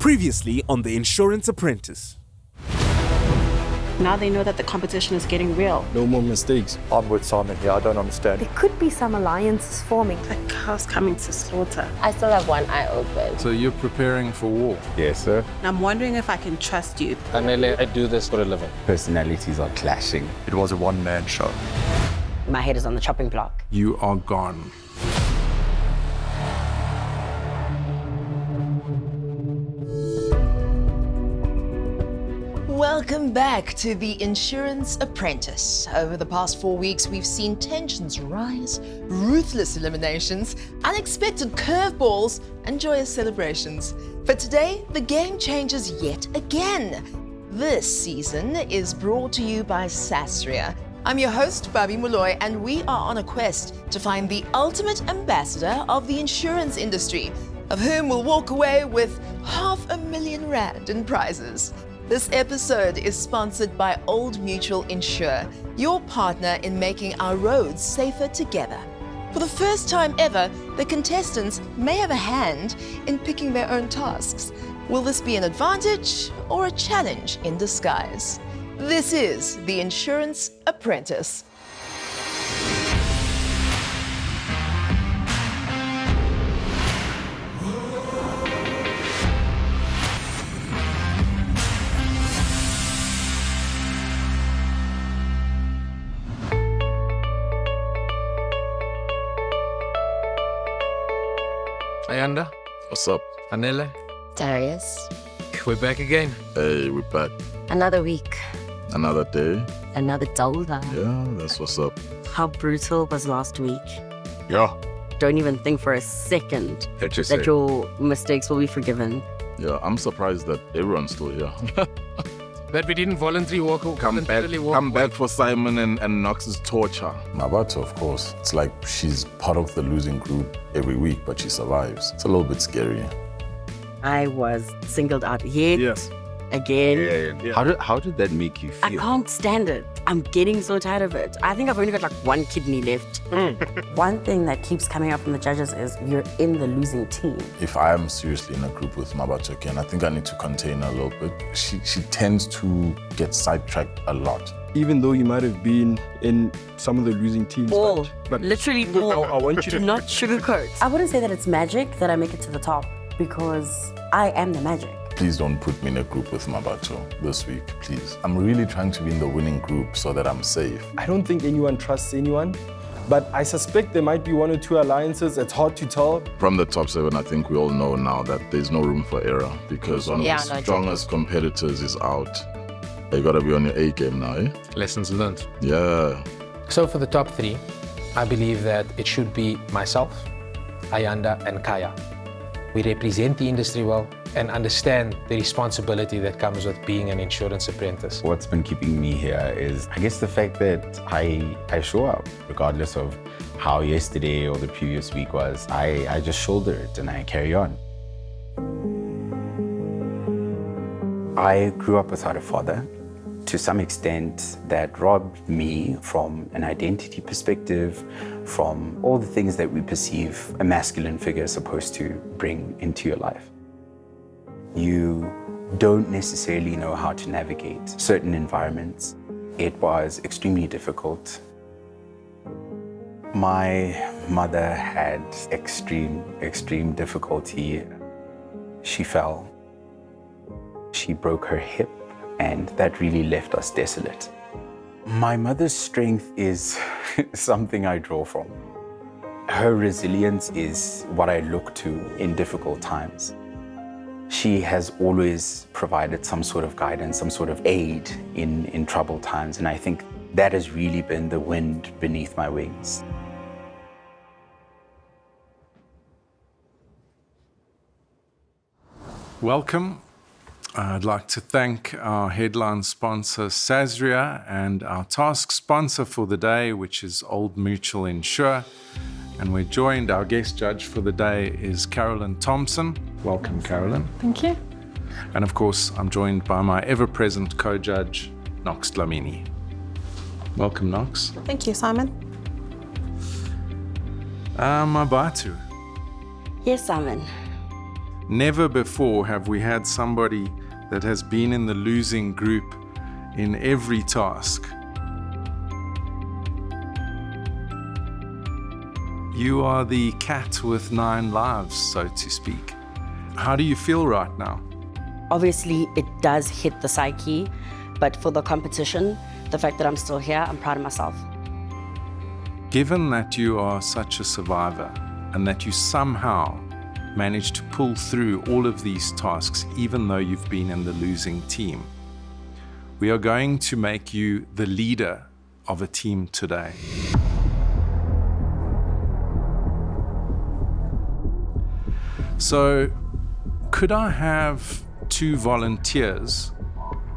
Previously on The Insurance Apprentice. Now they know that the competition is getting real. No more mistakes. I'm with Simon here, I don't understand. There could be some alliances forming. The cow's coming to slaughter. I still have one eye open. So you're preparing for war? Yes, sir. I'm wondering if I can trust you. Anele, I do this for a living. Personalities are clashing. It was a one-man show. My head is on the chopping block. You are gone. Welcome back to The Insurance Apprentice. Over the past 4 weeks, we've seen tensions rise, ruthless eliminations, unexpected curveballs, and joyous celebrations. But today, the game changes yet again. This season is brought to you by Sasria. I'm your host, Babi Molloy, and we are on a quest to find the ultimate ambassador of the insurance industry, of whom we'll walk away with R500,000 in prizes. This episode is sponsored by Old Mutual Insure, your partner in making our roads safer together. For the first time ever, the contestants may have a hand in picking their own tasks. Will this be an advantage or a challenge in disguise? This is The Insurance Apprentice. Ayanda, What's up? Anele, Darius. we're back again. Hey, we're back. Another week. Another day. Another dull day. Yeah, that's what's up. How brutal was last week? Yeah. Don't even think for a second HSA. that your mistakes will be forgiven. Yeah, I'm surprised that everyone's still here. That we didn't Come back for Simon and Knox's torture. Mabato, of course. It's like she's part of the losing group every week, but she survives. It's a little bit scary. I was singled out yet Yes. again. Yeah. How did that make you I feel? can't stand it. I'm getting so tired of it. I think I've only got like one kidney left. One thing that keeps coming up from the judges is you're in the losing team. If I am seriously in a group with Mabato again, I think I need to contain her a little bit. She tends to get sidetracked a lot. Even though you might have been in some of the losing teams. All. But Literally I all. want you Do to... not sugarcoat. I wouldn't say that it's magic that I make it to the top because I am the magic. Please don't put me in a group with Mabato this week, please. I'm really trying to be in the winning group so that I'm safe. I don't think anyone trusts anyone, but I suspect there might be one or two alliances. It's hard to tell. From the top 7, I think we all know now that there's no room for error because one of the strongest competitors is out. You gotta be on your A game now, eh? Lessons learned. Yeah. So for the top 3, I believe that it should be myself, Ayanda, and Kaya. We represent the industry well and understand the responsibility that comes with being an insurance apprentice. What's been keeping me here is, I guess, the fact that I show up, regardless of how yesterday or the previous week was. I just shoulder it and I carry on. I grew up without a father. To some extent, that robbed me from an identity perspective, from all the things that we perceive a masculine figure is supposed to bring into your life. You don't necessarily know how to navigate certain environments. It was extremely difficult. My mother had extreme difficulty. She fell. She broke her hip, and that really left us desolate. My mother's strength is something I draw from. Her resilience is what I look to in difficult times. She has always provided some sort of guidance, some sort of aid in troubled times, and I think that has really been the wind beneath my wings. Welcome. I'd like to thank our headline sponsor, Sasria, and our task sponsor for the day, which is Old Mutual Insure. And we're joined, our guest judge for the day is Carolyn Thompson. Welcome, Carolyn. Thank you. And of course, I'm joined by my ever-present co-judge, Knox Dlamini. Welcome, Knox. Thank you, Simon. Mabatu. Yes, Simon. Never before have we had somebody that has been in the losing group in every task. You are the cat with 9 lives, so to speak. How do you feel right now? Obviously, it does hit the psyche, but for the competition, the fact that I'm still here, I'm proud of myself. Given that you are such a survivor and that you somehow managed to pull through all of these tasks, even though you've been in the losing team, we are going to make you the leader of a team today. So, could I have 2 volunteers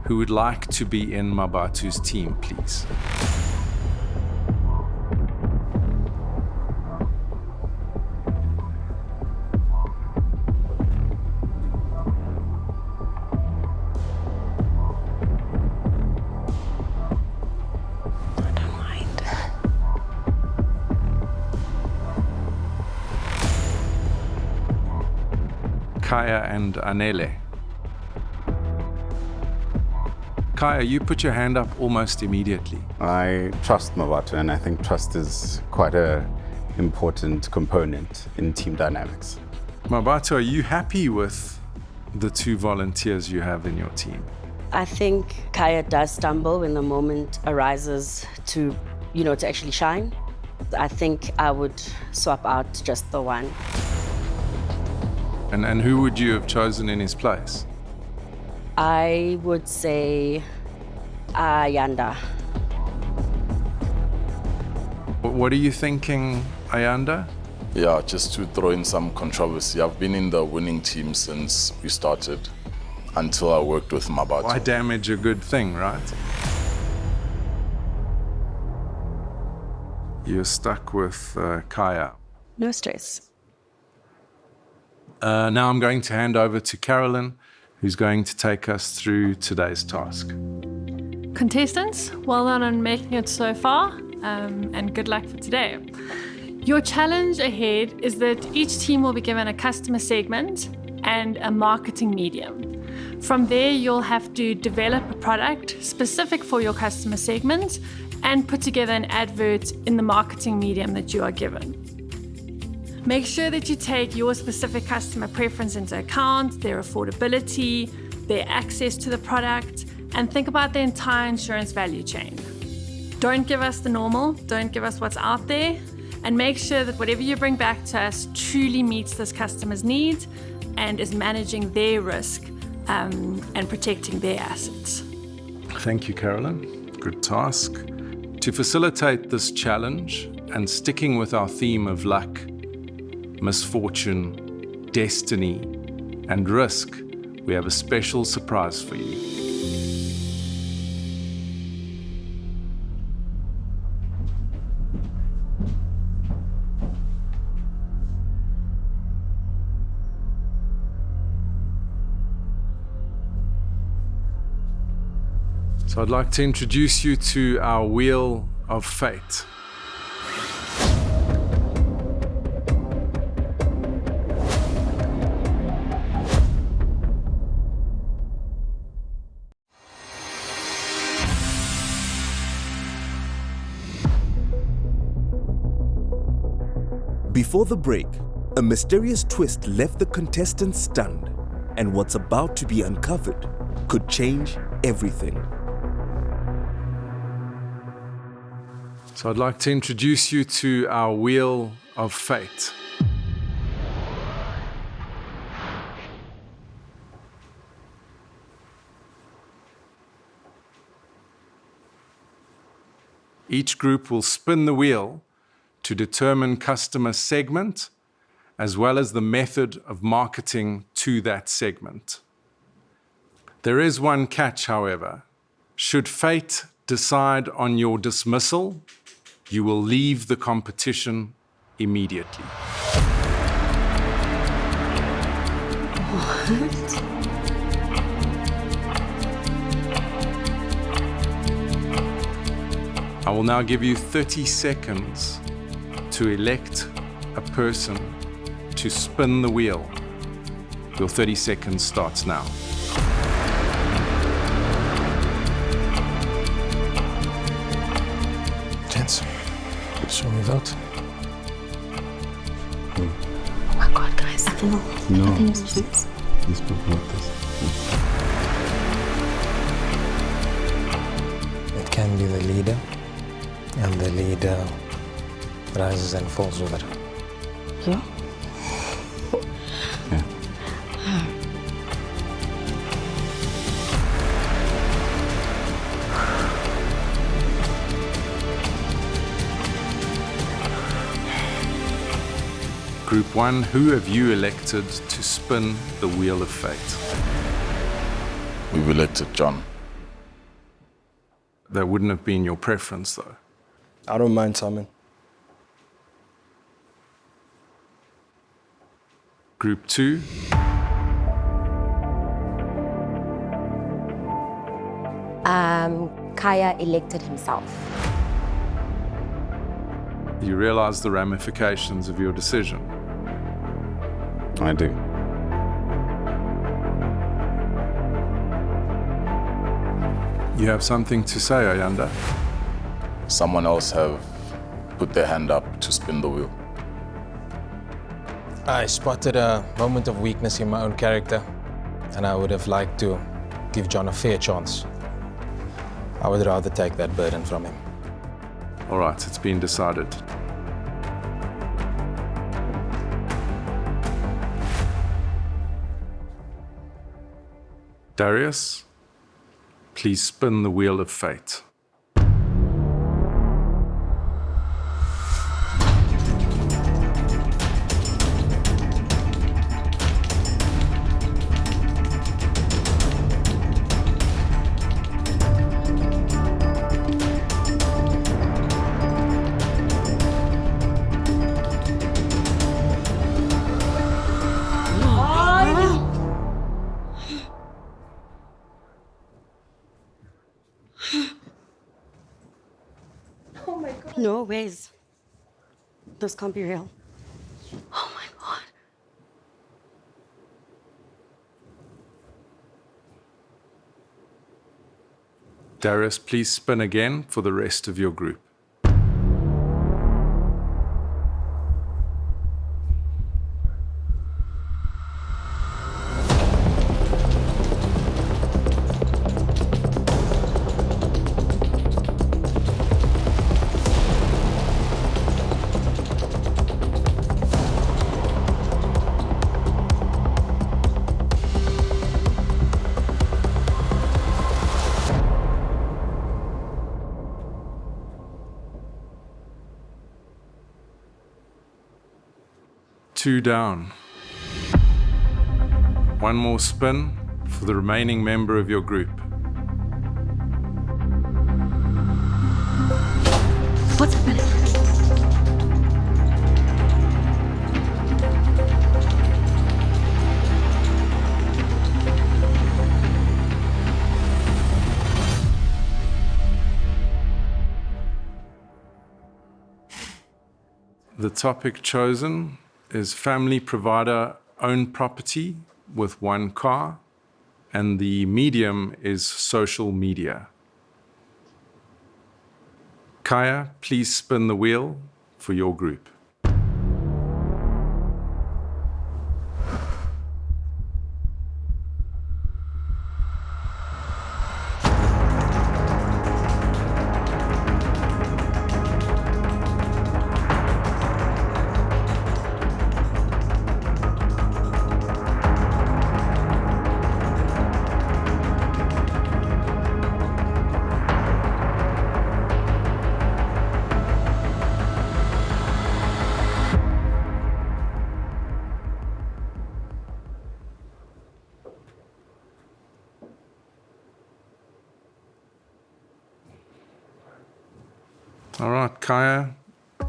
who would like to be in Mabatu's team, please? Kaya and Anele. Kaya, you put your hand up almost immediately. I trust Mabatu, and I think trust is quite an important component in team dynamics. Mabatu, are you happy with the 2 volunteers you have in your team? I think Kaya does stumble when the moment arises to actually shine. I think I would swap out just the one. And who would you have chosen in his place? I would say Ayanda. What are you thinking, Ayanda? Yeah, just to throw in some controversy, I've been in the winning team since we started, until I worked with Mabatu. Why damage a good thing, right? You're stuck with Kaya. No stress. Now I'm going to hand over to Carolyn, who's going to take us through today's task. Contestants, well done on making it so far, and good luck for today. Your challenge ahead is that each team will be given a customer segment and a marketing medium. From there, you'll have to develop a product specific for your customer segment and put together an advert in the marketing medium that you are given. Make sure that you take your specific customer preference into account, their affordability, their access to the product, and think about the entire insurance value chain. Don't give us the normal, don't give us what's out there, and make sure that whatever you bring back to us truly meets this customer's needs and is managing their risk and protecting their assets. Thank you, Carolyn. Good task. To facilitate this challenge and sticking with our theme of luck, misfortune, destiny, and risk, we have a special surprise for you. So I'd like to introduce you to our Wheel of Fate. Before the break, a mysterious twist left the contestants stunned, and what's about to be uncovered could change everything. So I'd like to introduce you to our Wheel of Fate. Each group will spin the wheel to determine customer segment, as well as the method of marketing to that segment. There is one catch, however. Should fate decide on your dismissal, you will leave the competition immediately. What? I will now give you 30 seconds to elect a person to spin the wheel. Your 30 seconds starts now. Gents, show me vote. Oh my God, guys. I don't know. No. I think it's just... Let's talk about this. It can be the leader, and the leader rises and falls over. Yeah? Yeah. Group 1, who have you elected to spin the wheel of fate? We've elected John. That wouldn't have been your preference, though. I don't mind, Simon. Group 2, Kaya elected himself. you realize the ramifications of your decision. I do. You have something to say, Ayanda? Someone else have put their hand up to spin the wheel. I spotted a moment of weakness in my own character, and I would have liked to give John a fair chance. I would rather take that burden from him. All right, it's been decided. Darius, please spin the wheel of fate. No ways. This can't be real. Oh my God. Darius, please spin again for the rest of your group. Two down. One more spin for the remaining member of your group. What's happening? The topic chosen is family provider owned property with one car, and the medium is social media. Kaya, please spin the wheel for your group. All right, Kaya,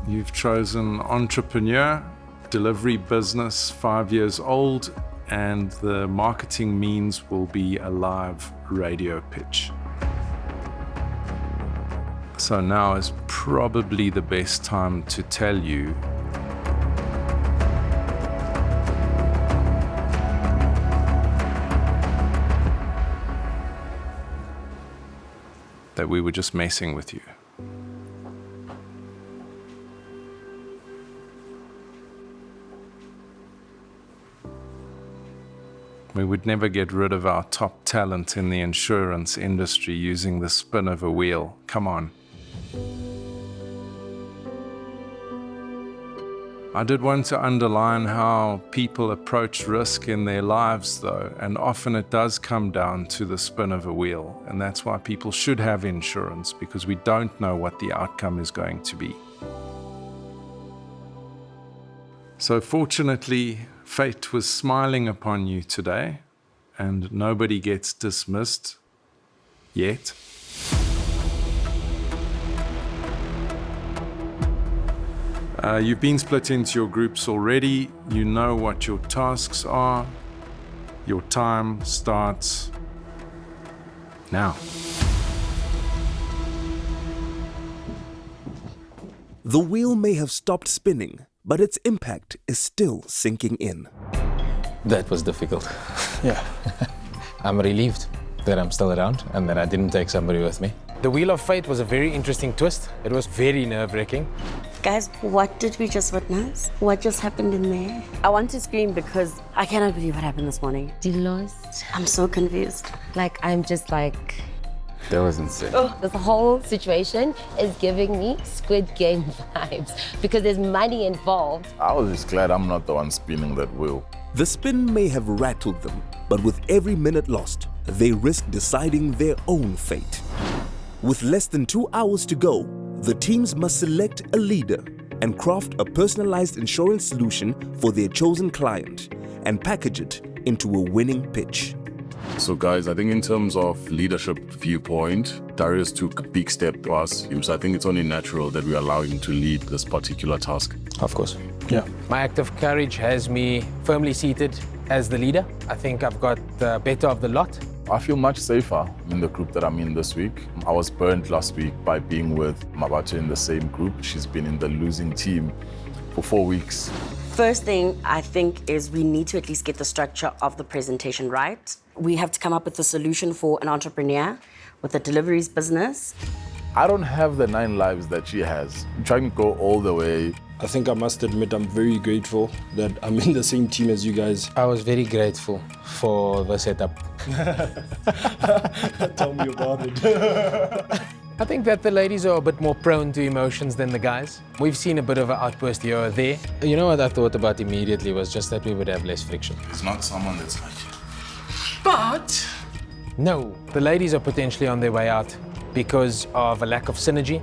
you've chosen entrepreneur, delivery business, 5 years old, and the marketing means will be a live radio pitch. So now is probably the best time to tell you that we were just messing with you. We would never get rid of our top talent in the insurance industry using the spin of a wheel. Come on. I did want to underline how people approach risk in their lives, though, and often it does come down to the spin of a wheel, and that's why people should have insurance, because we don't know what the outcome is going to be. So fortunately, fate was smiling upon you today, and nobody gets dismissed yet. You've been split into your groups already. You know what your tasks are. Your time starts now. The wheel may have stopped spinning, but its impact is still sinking in. That was difficult. Yeah. I'm relieved that I'm still around and that I didn't take somebody with me. The Wheel of Fate was a very interesting twist. It was very nerve-wracking. Guys, what did we just witness? What just happened in there? I want to scream because I cannot believe what happened this morning. You lost. I'm so confused. Like, I'm just like... That was insane. This whole situation is giving me Squid Game vibes because there's money involved. I was just glad I'm not the one spinning that wheel. The spin may have rattled them, but with every minute lost, they risk deciding their own fate. With less than 2 hours to go, the teams must select a leader and craft a personalized insurance solution for their chosen client and package it into a winning pitch. So guys, I think in terms of leadership viewpoint, Darius took a big step to us. So I think it's only natural that we allow him to lead this particular task. Of course. Yeah. My act of courage has me firmly seated as the leader. I think I've got the better of the lot. I feel much safer in the group that I'm in this week. I was burnt last week by being with Mabato in the same group. She's been in the losing team for 4 weeks. First thing I think is we need to at least get the structure of the presentation right. We have to come up with a solution for an entrepreneur with a deliveries business. I don't have the 9 lives that she has. I'm trying to go all the way. I think I must admit I'm very grateful that I'm in the same team as you guys. I was very grateful for the setup. Tell me about it. I think that the ladies are a bit more prone to emotions than the guys. We've seen a bit of an outburst here or there. You know what I thought about immediately was just that we would have less friction. It's not someone that's like... But... No, the ladies are potentially on their way out because of a lack of synergy.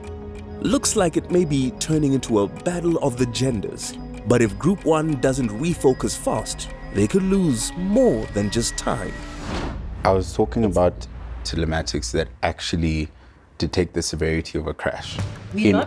Looks like it may be turning into a battle of the genders. But if Group 1 doesn't refocus fast, they could lose more than just time. I was talking about telematics that actually detect the severity of a crash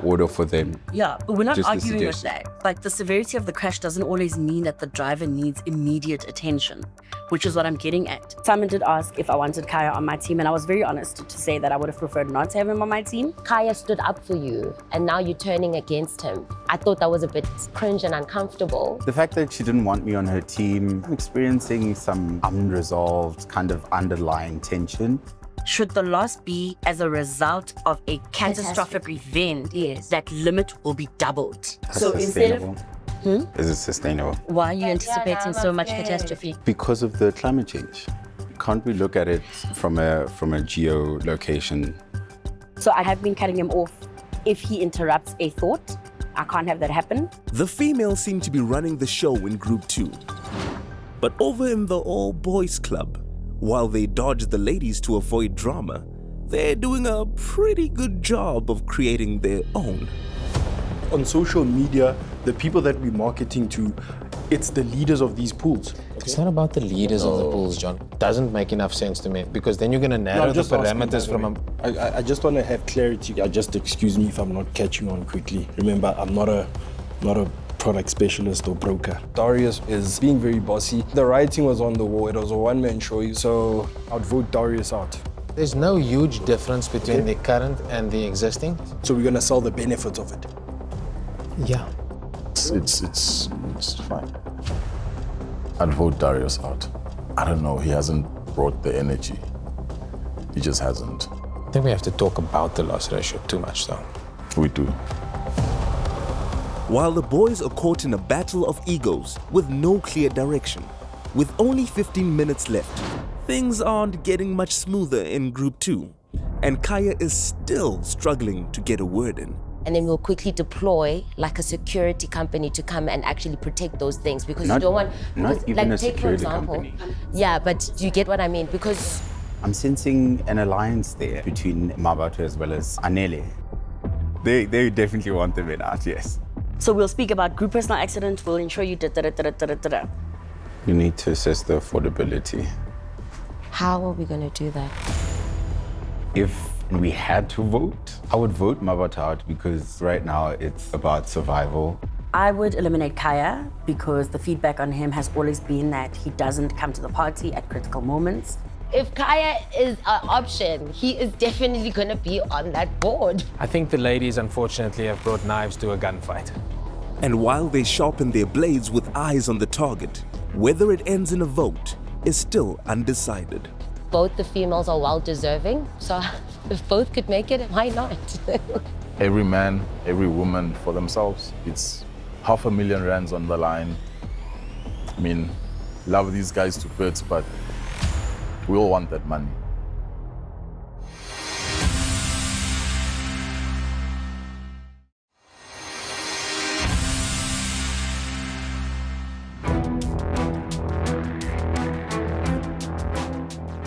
order for them. Yeah, but we're not Just the arguing with suggestion. that. Like, the severity of the crash doesn't always mean that the driver needs immediate attention, which is what I'm getting at. Simon did ask if I wanted Kaya on my team, and I was very honest to say that I would have preferred not to have him on my team. Kaya stood up for you, and now you're turning against him. I thought that was a bit cringe and uncomfortable. The fact that she didn't want me on her team, I'm experiencing some unresolved kind of underlying tension. Should the loss be as a result of a catastrophic event, yes, that limit will be doubled. So instead of... Is it sustainable? Why are you anticipating so much catastrophe? Because of the climate change. Can't we look at it from a geolocation? So I have been cutting him off. If he interrupts a thought, I can't have that happen. The females seem to be running the show in Group 2. But over in the all-boys club, while they dodge the ladies to avoid drama, they're doing a pretty good job of creating their own. On social media, the people that we're marketing to, it's the leaders of these pools. It's not about the leaders of the pools, John. Doesn't make enough sense to me because then you're going to narrow the parameters from a... I just want to have clarity. Just excuse me if I'm not catching on quickly. Remember, I'm not a product specialist or broker. Darius is being very bossy. The writing was on the wall. It was a one-man show, so I'd vote Darius out. There's no huge difference between the current and the existing. So we're going to sell the benefits of it. Yeah. It's fine. I'd vote Darius out. I don't know, he hasn't brought the energy. He just hasn't. I think we have to talk about the loss ratio too much, though. We do. While the boys are caught in a battle of egos with no clear direction, with only 15 minutes left, things aren't getting much smoother in Group 2, and Kaya is still struggling to get a word in. And then we'll quickly deploy like a security company to come and actually protect those things, because you don't want... Not even like, a take, for security example, company. Yeah, but do you get what I mean? Because I'm sensing an alliance there between Mabato as well as Anele. They definitely want the win out, yes. So we'll speak about group personal accident, we'll ensure you da-da-da-da-da-da-da. You need to assess the affordability. how are we going to do that? If we had to vote, I would vote Mabato out because right now it's about survival. I would eliminate Kaya because the feedback on him has always been that he doesn't come to the party at critical moments. If Kaya is an option, he is definitely going to be on that board. I think the ladies, unfortunately, have brought knives to a gunfight. And while they sharpen their blades with eyes on the target, whether it ends in a vote is still undecided. Both the females are well deserving, so if both could make it, why not? Every man, every woman for themselves. It's R500,000 rands on the line. I mean, love these guys to bits, but we all want that money.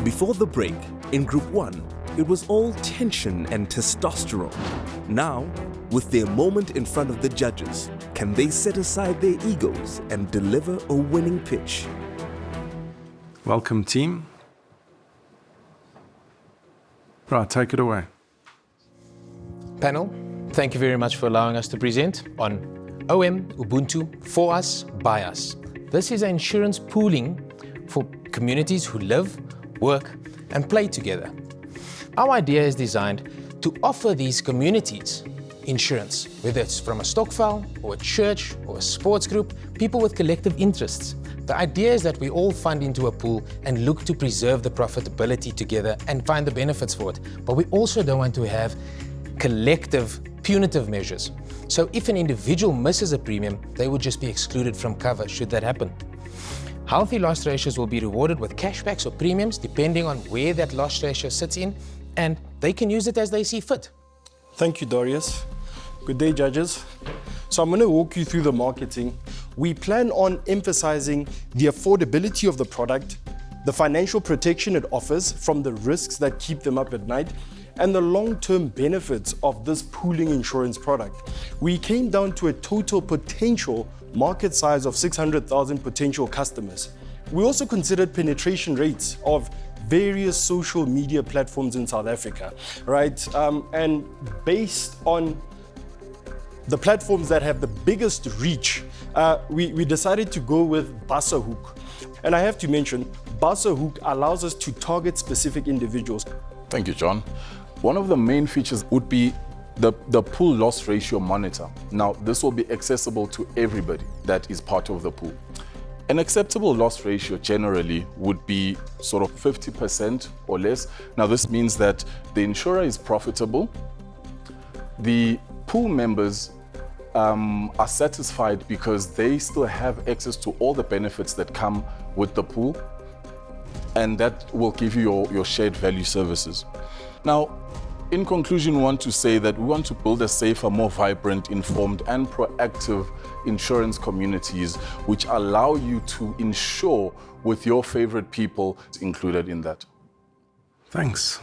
Before the break, in Group 1, it was all tension and testosterone. Now, with their moment in front of the judges, can they set aside their egos and deliver a winning pitch? Welcome, team. Right, take it away. Panel, thank you very much for allowing us to present on OM Ubuntu for us, by us. This is an insurance pooling for communities who live, work, and play together. Our idea is designed to offer these communities insurance, whether it's from a stokvel or a church or a sports group, people with collective interests. The idea is that we all fund into a pool and look to preserve the profitability together and find the benefits for it. But we also don't want to have collective punitive measures. So if an individual misses a premium, they would just be excluded from cover should that happen. Healthy loss ratios will be rewarded with cashbacks or premiums depending on where that loss ratio sits in, and they can use it as they see fit. Thank you, Darius. Good day, judges. So I'm going to walk you through the marketing. We plan on emphasizing the affordability of the product, the financial protection it offers from the risks that keep them up at night, and the long-term benefits of this pooling insurance product. We came down to a total potential market size of 600,000 potential customers. We also considered penetration rates of various social media platforms in South Africa, right? And based on the platforms that have the biggest reach, we decided to go with Basa Hook. And I have to mention, Basa Hook allows us to target specific individuals. Thank you, John. One of the main features would be the pool loss ratio monitor. Now, this will be accessible to everybody that is part of the pool. An acceptable loss ratio generally would be sort of 50% or less. Now, this means that the insurer is profitable, the pool members are satisfied because they still have access to all the benefits that come with the pool, and that will give you your shared value services. Now, in conclusion, we want to say that we want to build a safer, more vibrant, informed, and proactive insurance communities which allow you to insure with your favorite people included in that. Thanks.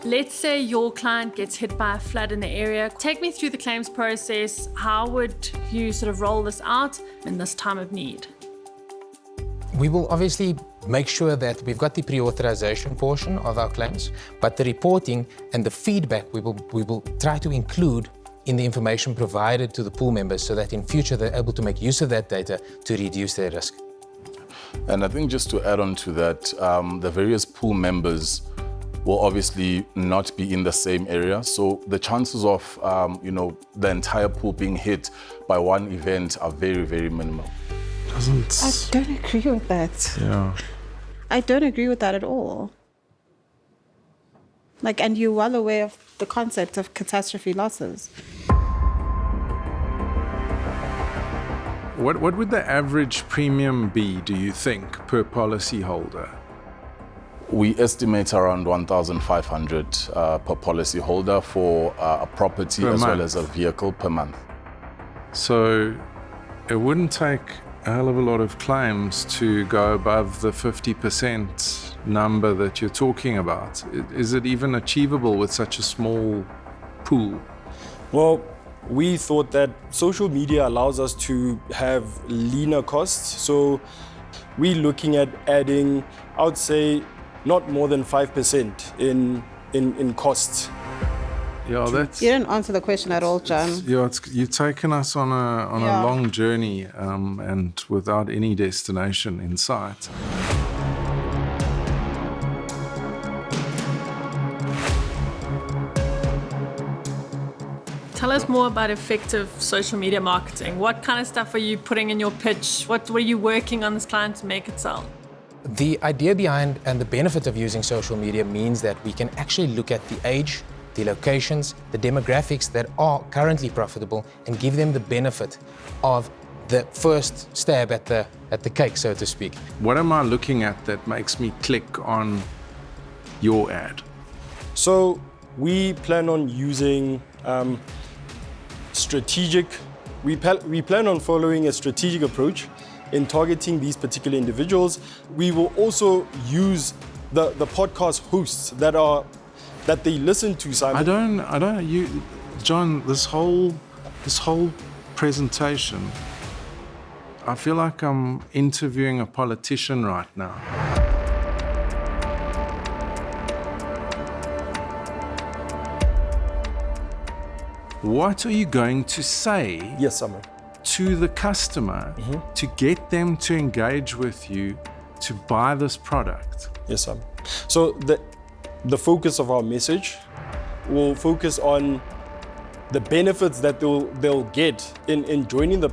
Let's say your client gets hit by a flood in the area. Take me through the claims process. How would you sort of roll this out in this time of need? We will obviously make sure that we've got the pre-authorization portion of our claims, but the reporting and the feedback we will try to include in the information provided to the pool members so that in future they're able to make use of that data to reduce their risk. And I think just to add on to that, the various pool members will obviously not be in the same area. So the chances of, the entire pool being hit by one event are very, very minimal. I don't agree with that. Yeah. I don't agree with that at all. And you're well aware of the concept of catastrophe losses. What would the average premium be, do you think, per policyholder? We estimate around 1,500 per policyholder for a property Per as well month. as a vehicle per month. So it wouldn't take a hell of a lot of claims to go above the 50% number that you're talking about. Is it even achievable with such a small pool? Well, we thought that social media allows us to have leaner costs. So we're looking at adding, I would say, not more than 5% in costs. Yeah, that's... You didn't answer the question at all, John. You've taken us on a Yeah. long journey and without any destination in sight. Tell us more about effective social media marketing. What kind of stuff are you putting in your pitch? What were you working on this client to make it sell? The idea behind and the benefit of using social media means that we can actually look at the age, the locations, the demographics that are currently profitable and give them the benefit of the first stab at the cake, so to speak. What am I looking at that makes me click on your ad? So we plan on using we plan on following a strategic approach in targeting these particular individuals. We will also use the podcast hosts that they listen to, Simon. John, this whole presentation, I feel like I'm interviewing a politician right now. What are you going to say Yes, Simon. to the customer to get them to engage with you to buy this product? Yes, Simon. So the focus of our message will focus on the benefits that they'll get in joining the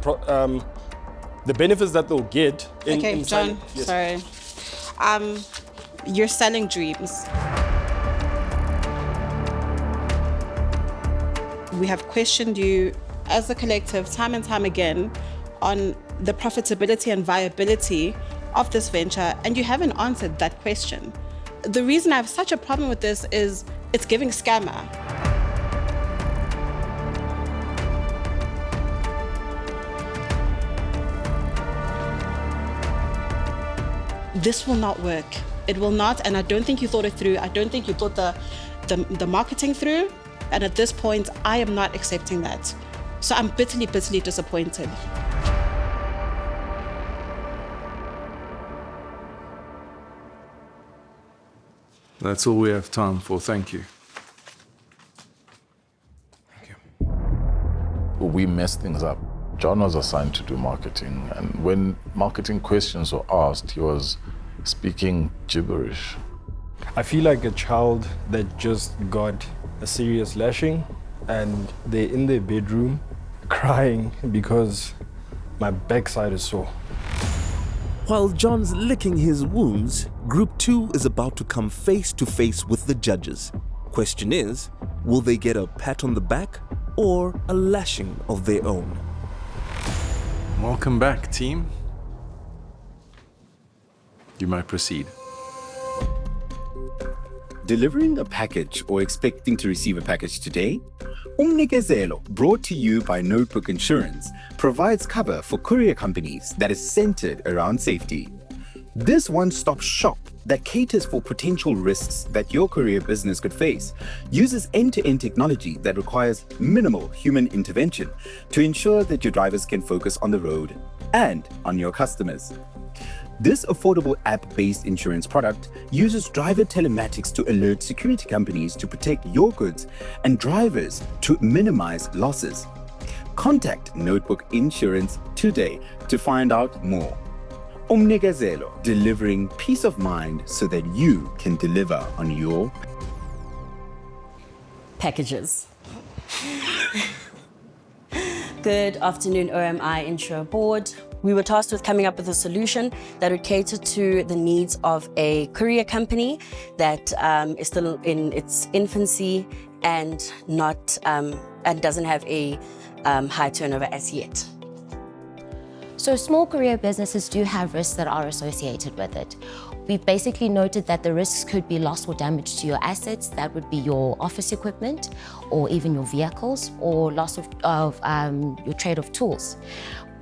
benefits that they'll get in Okay, in John, Yes. sorry. You're selling dreams. We have questioned you as a collective time and time again on the profitability and viability of this venture, and you haven't answered that question. The reason I have such a problem with this is it's giving scammer. This will not work. It will not, and I don't think you thought it through. I don't think you thought the marketing through. And at this point, I am not accepting that. So I'm bitterly, bitterly disappointed. That's all we have time for. Thank you. We messed things up. John was assigned to do marketing, and when marketing questions were asked, he was speaking gibberish. I feel like a child that just got a serious lashing and they're in their bedroom crying because my backside is sore. While John's licking his wounds, Group 2 is about to come face to face with the judges. Question is, will they get a pat on the back or a lashing of their own? Welcome back, team. You may proceed. Delivering a package or expecting to receive a package today? Umnikezelo, brought to you by Notebook Insurance, provides cover for courier companies that is centered around safety. This one-stop shop that caters for potential risks that your courier business could face uses end-to-end technology that requires minimal human intervention to ensure that your drivers can focus on the road and on your customers. This affordable app-based insurance product uses driver telematics to alert security companies to protect your goods and drivers to minimize losses. Contact Notebook Insurance today to find out more. Umnikezelo, delivering peace of mind so that you can deliver on your Packages. Good afternoon, OMI Insure Board. We were tasked with coming up with a solution that would cater to the needs of a courier company that is still in its infancy and and doesn't have a high turnover as yet. So small courier businesses do have risks that are associated with it. We've basically noted that the risks could be loss or damage to your assets. That would be your office equipment or even your vehicles, or loss of your trade of tools.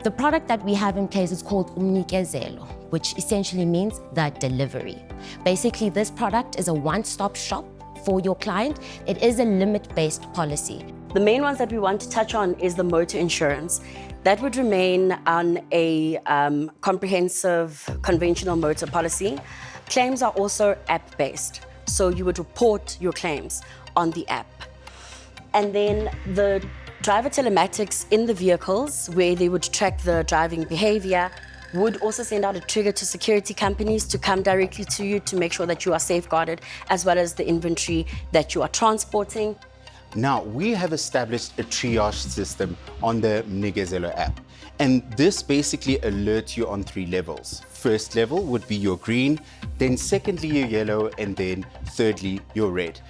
The product that we have in place is called umnikezelo, which essentially means the delivery. Basically, this product is a one-stop shop for your client. It is a limit-based policy. The main ones that we want to touch on is the motor insurance. That would remain on a comprehensive conventional motor policy. Claims are also app-based, so you would report your claims on the app. And then the driver telematics in the vehicles, where they would track the driving behavior, would also send out a trigger to security companies to come directly to you to make sure that you are safeguarded, as well as the inventory that you are transporting. Now, we have established a triage system on the Mnikezelo app, and this basically alerts you on 3 levels. First level would be your green, then secondly your yellow, and then thirdly your red.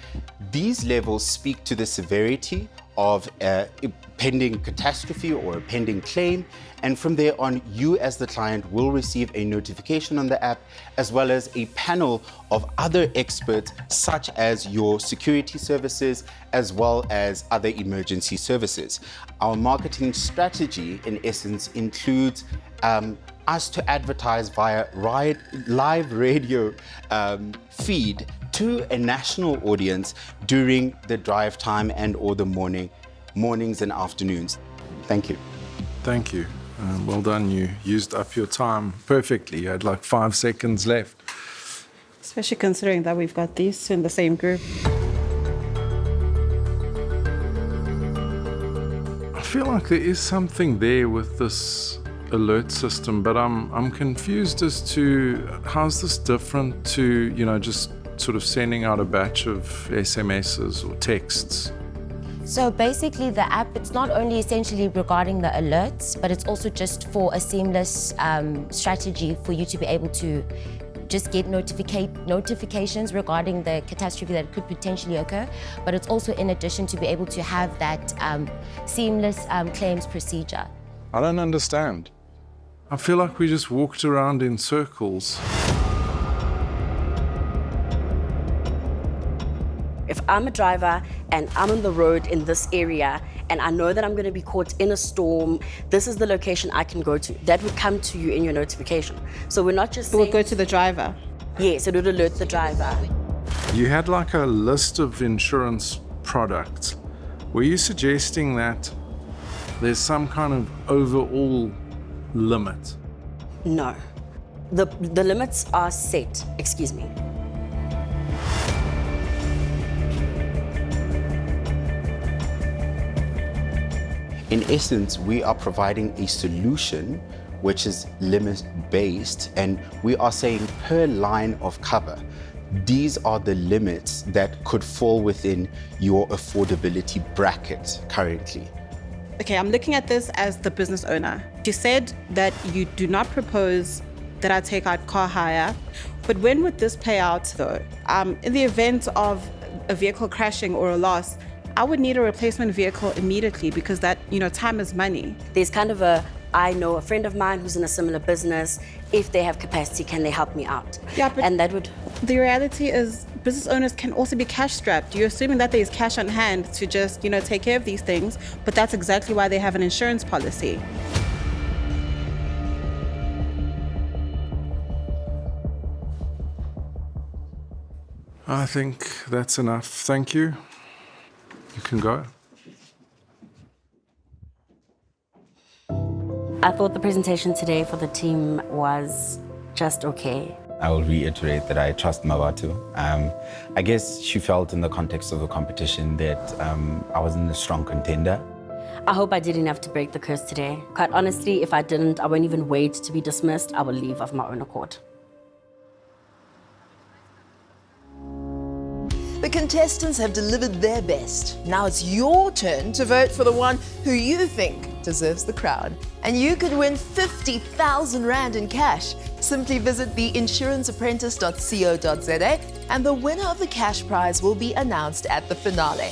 These levels speak to the severity of a pending catastrophe or a pending claim, and from there on, you as the client will receive a notification on the app, as well as a panel of other experts such as your security services, as well as other emergency services. Our marketing strategy, in essence, includes us to advertise via live radio feed to a national audience during the drive time and or the mornings and afternoons. Thank you. Thank you. Well done. You used up your time perfectly. You had like 5 seconds left. Especially considering that we've got these two in the same group. I feel like there is something there with this alert system, but I'm confused as to how's this different to, just sort of sending out a batch of SMSs or texts. So basically the app, it's not only essentially regarding the alerts, but it's also just for a seamless strategy for you to be able to just get notifications regarding the catastrophe that could potentially occur, but it's also in addition to be able to have that seamless claims procedure. I don't understand. I feel like we just walked around in circles. If I'm a driver and I'm on the road in this area and I know that I'm going to be caught in a storm, this is the location I can go to. That would come to you in your notification. So we're not just saying... It would go to the driver? Yes, it would alert the driver. You had like a list of insurance products. Were you suggesting that there's some kind of overall limit? No. The limits are set, excuse me. In essence, we are providing a solution which is limit-based, and we are saying per line of cover, these are the limits that could fall within your affordability bracket currently. Okay, I'm looking at this as the business owner. You said that you do not propose that I take out car hire, but when would this pay out though? In the event of a vehicle crashing or a loss, I would need a replacement vehicle immediately because that, time is money. There's kind of I know a friend of mine who's in a similar business. If they have capacity, can they help me out? Yeah, but and that would... The reality is business owners can also be cash strapped. You're assuming that there's cash on hand to just, take care of these things, but that's exactly why they have an insurance policy. I think that's enough. Thank you. You can go. I thought the presentation today for the team was just okay. I will reiterate that I trust Mabatu. I guess she felt in the context of the competition that I wasn't a strong contender. I hope I did enough to break the curse today. Quite honestly, if I didn't, I won't even wait to be dismissed. I will leave of my own accord. The contestants have delivered their best. Now it's your turn to vote for the one who you think deserves the crown. And you could win 50,000 Rand in cash. Simply visit theinsuranceapprentice.co.za and the winner of the cash prize will be announced at the finale.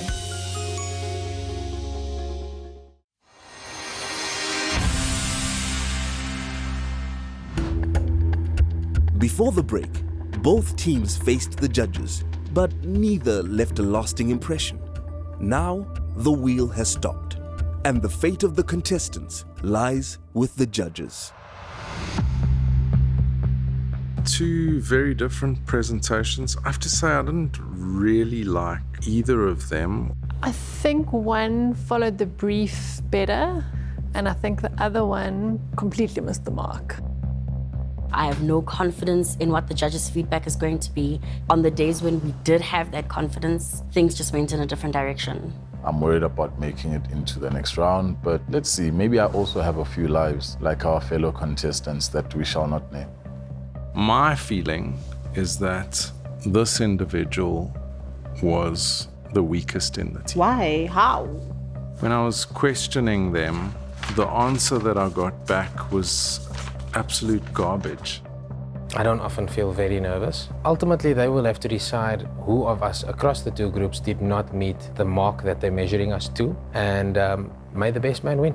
Before the break, both teams faced the judges, but neither left a lasting impression. Now, the wheel has stopped, and the fate of the contestants lies with the judges. Two very different presentations. I have to say I didn't really like either of them. I think one followed the brief better, and I think the other one completely missed the mark. I have no confidence in what the judges' feedback is going to be. On the days when we did have that confidence, things just went in a different direction. I'm worried about making it into the next round, but let's see. Maybe I also have a few lives, like our fellow contestants that we shall not name. My feeling is that this individual was the weakest in the team. Why? How? When I was questioning them, the answer that I got back was absolute garbage. I don't often feel very nervous. Ultimately, they will have to decide who of us across the two groups did not meet the mark that they're measuring us to, and may the best man win.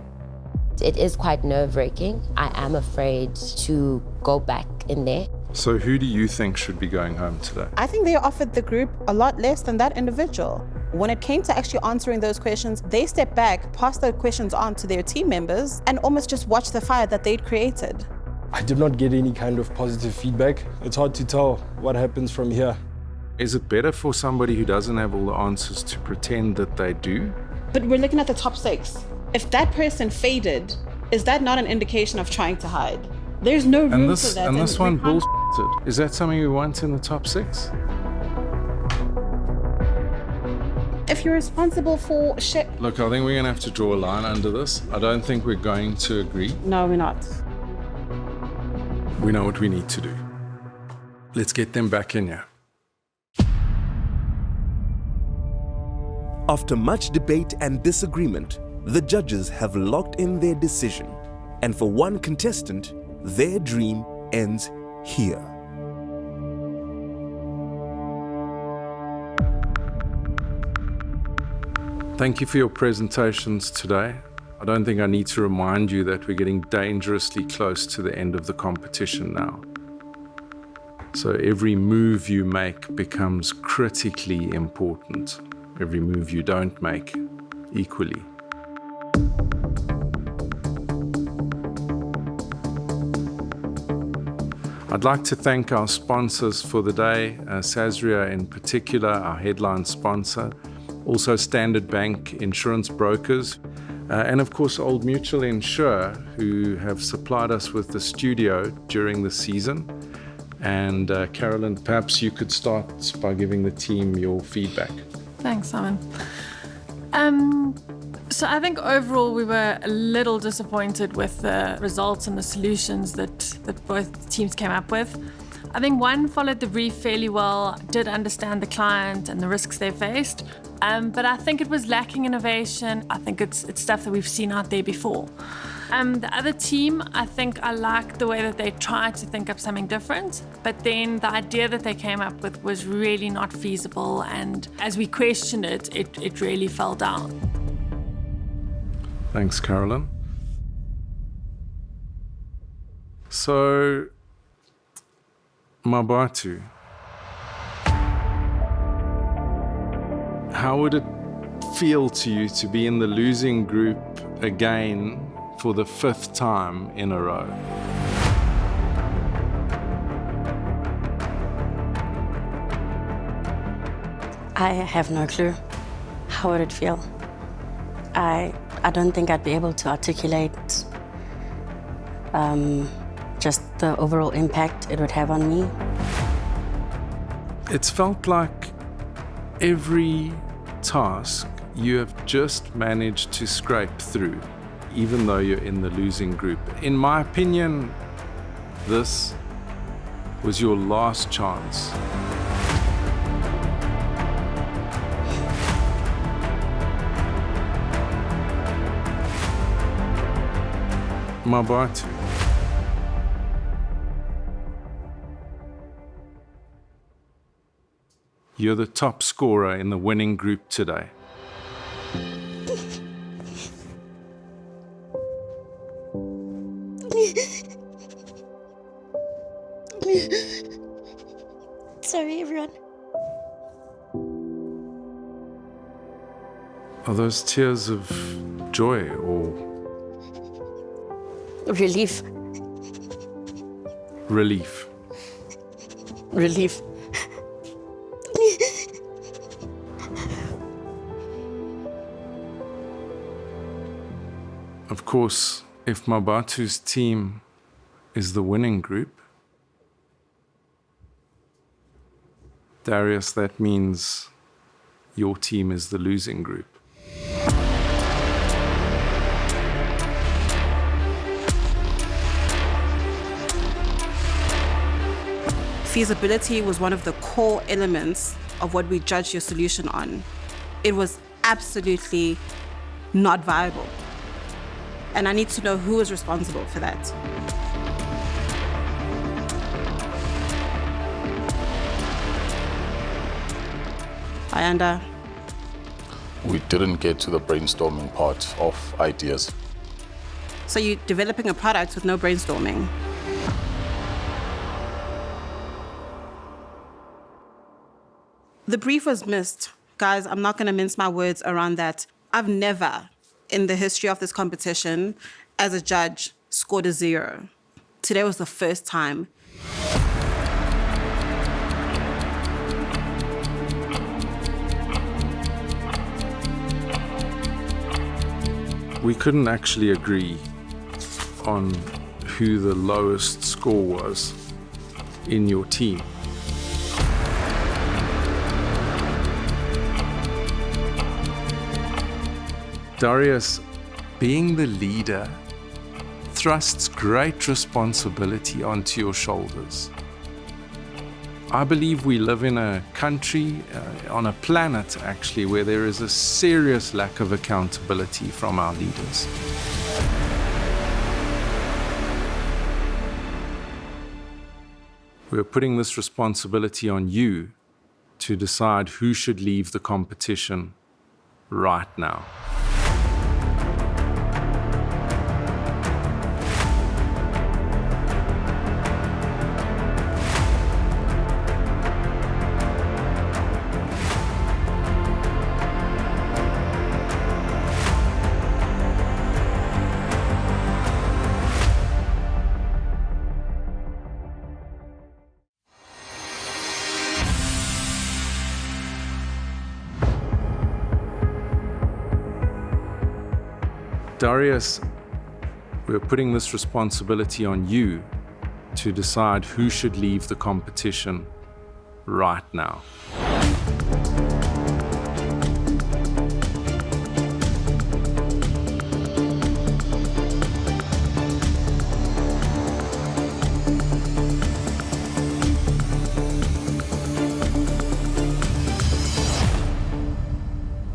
It is quite nerve-wracking. I am afraid to go back in there. So who do you think should be going home today? I think they offered the group a lot less than that individual. When it came to actually answering those questions, they stepped back, passed those questions on to their team members, and almost just watched the fire that they'd created. I did not get any kind of positive feedback. It's hard to tell what happens from here. Is it better for somebody who doesn't have all the answers to pretend that they do? But we're looking at the top 6. If that person faded, is that not an indication of trying to hide? There's no room for that. And this one bullshitted. Is that something we want in the top 6? If you're responsible for shit... Look, I think we're going to have to draw a line under this. I don't think we're going to agree. No, we're not. We know what we need to do. Let's get them back in here. After much debate and disagreement, the judges have locked in their decision. And for one contestant, their dream ends here. Thank you for your presentations today. I don't think I need to remind you that we're getting dangerously close to the end of the competition now. So every move you make becomes critically important. Every move you don't make, equally. I'd like to thank our sponsors for the day, Sazria in particular, our headline sponsor, also Standard Bank Insurance Brokers, and of course Old Mutual Insure, who have supplied us with the studio during the season. And Carolyn, perhaps you could start by giving the team your feedback. Thanks, Simon. So I think overall we were a little disappointed with the results and the solutions that both teams came up with. I think one followed the brief fairly well, did understand the client and the risks they faced, but I think it was lacking innovation. I think it's stuff that we've seen out there before. The other team, I think I liked the way that they tried to think up something different, but then the idea that they came up with was really not feasible, and as we questioned it, it really fell down. Thanks, Carolyn. So, Mabatu, how would it feel to you to be in the losing group again for the 5th time in a row? I have no clue. How would it feel? I don't think I'd be able to articulate just the overall impact it would have on me. It's felt like every task you have just managed to scrape through, even though you're in the losing group. In my opinion, this was your last chance. Mabatu. You're the top scorer in the winning group today. Sorry, everyone. Are those tears of joy or Relief. relief? Relief. Of course, if Mabatu's team is the winning group, Darius, that means your team is the losing group. Feasibility was one of the core elements of what we judged your solution on. It was absolutely not viable. And I need to know who is responsible for that. Ayanda. We didn't get to the brainstorming part of ideas. So you're developing a product with no brainstorming. The brief was missed. Guys, I'm not going to mince my words around that. I've never, in the history of this competition, as a judge, scored a 0. Today was the first time. We couldn't actually agree on who the lowest score was in your team. Darius, being the leader, thrusts great responsibility onto your shoulders. I believe we live in a country, on a planet actually, where there is a serious lack of accountability from our leaders. We're putting this responsibility on you to decide who should leave the competition right now. Darius, we're putting this responsibility on you to decide who should leave the competition right now.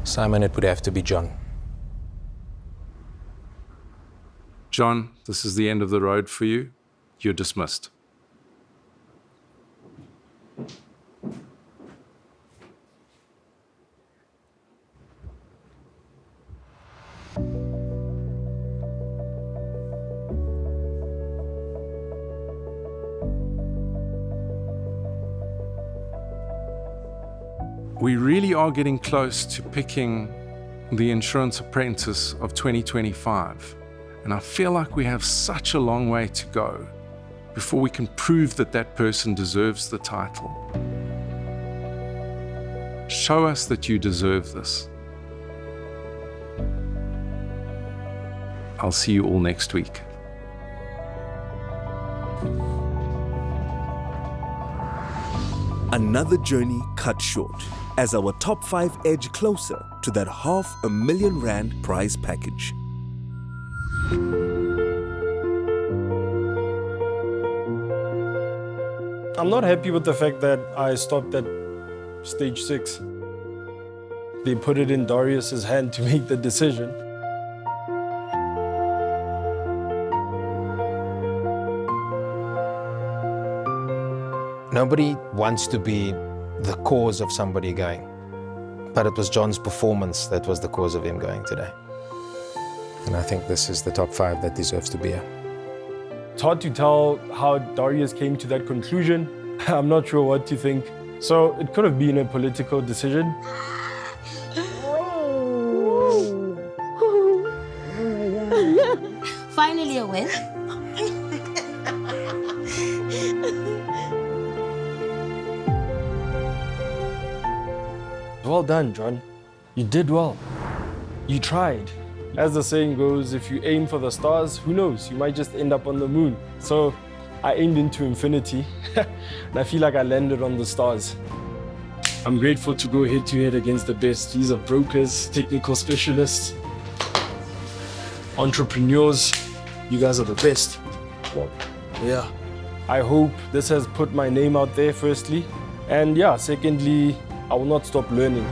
Simon, it would have to be John. John, this is the end of the road for you. You're dismissed. We really are getting close to picking the Insurance Apprentice of 2025. And I feel like we have such a long way to go before we can prove that that person deserves the title. Show us that you deserve this. I'll see you all next week. Another journey cut short as our top 5 edge closer to that R500,000 prize package. I'm not happy with the fact that I stopped at stage 6. They put it in Darius's hand to make the decision. Nobody wants to be the cause of somebody going, but it was John's performance that was the cause of him going today. And I think this is the top 5 that deserves to be here. It's hard to tell how Darius came to that conclusion. I'm not sure what to think. So it could have been a political decision. Finally a win. Well done, John. You did well. You tried. As the saying goes, if you aim for the stars, who knows, you might just end up on the moon. So I aimed into infinity, and I feel like I landed on the stars. I'm grateful to go head-to-head against the best. These are brokers, technical specialists, entrepreneurs. You guys are the best. Yeah. I hope this has put my name out there, firstly. And yeah, secondly, I will not stop learning.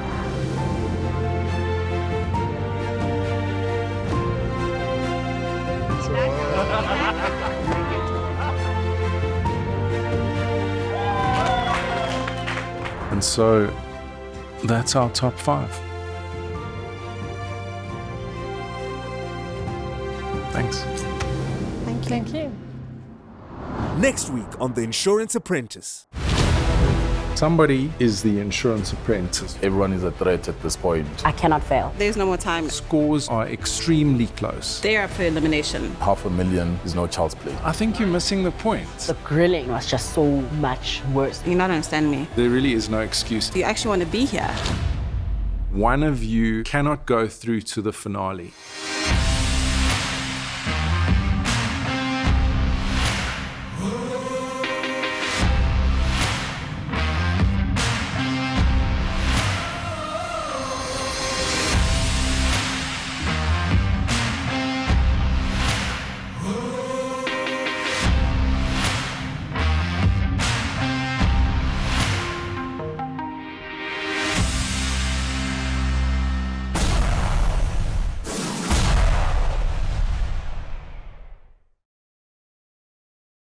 And so that's our top 5. Thanks. Thank you. Next week on The Insurance Apprentice. Somebody is the insurance apprentice. Everyone is a threat at this point. I cannot fail. There's no more time. Scores are extremely close. They're up for elimination. $500,000 is no child's play. I think you're missing the point. The grilling was just so much worse. You're not understanding me. There really is no excuse. You actually want to be here. One of you cannot go through to the finale.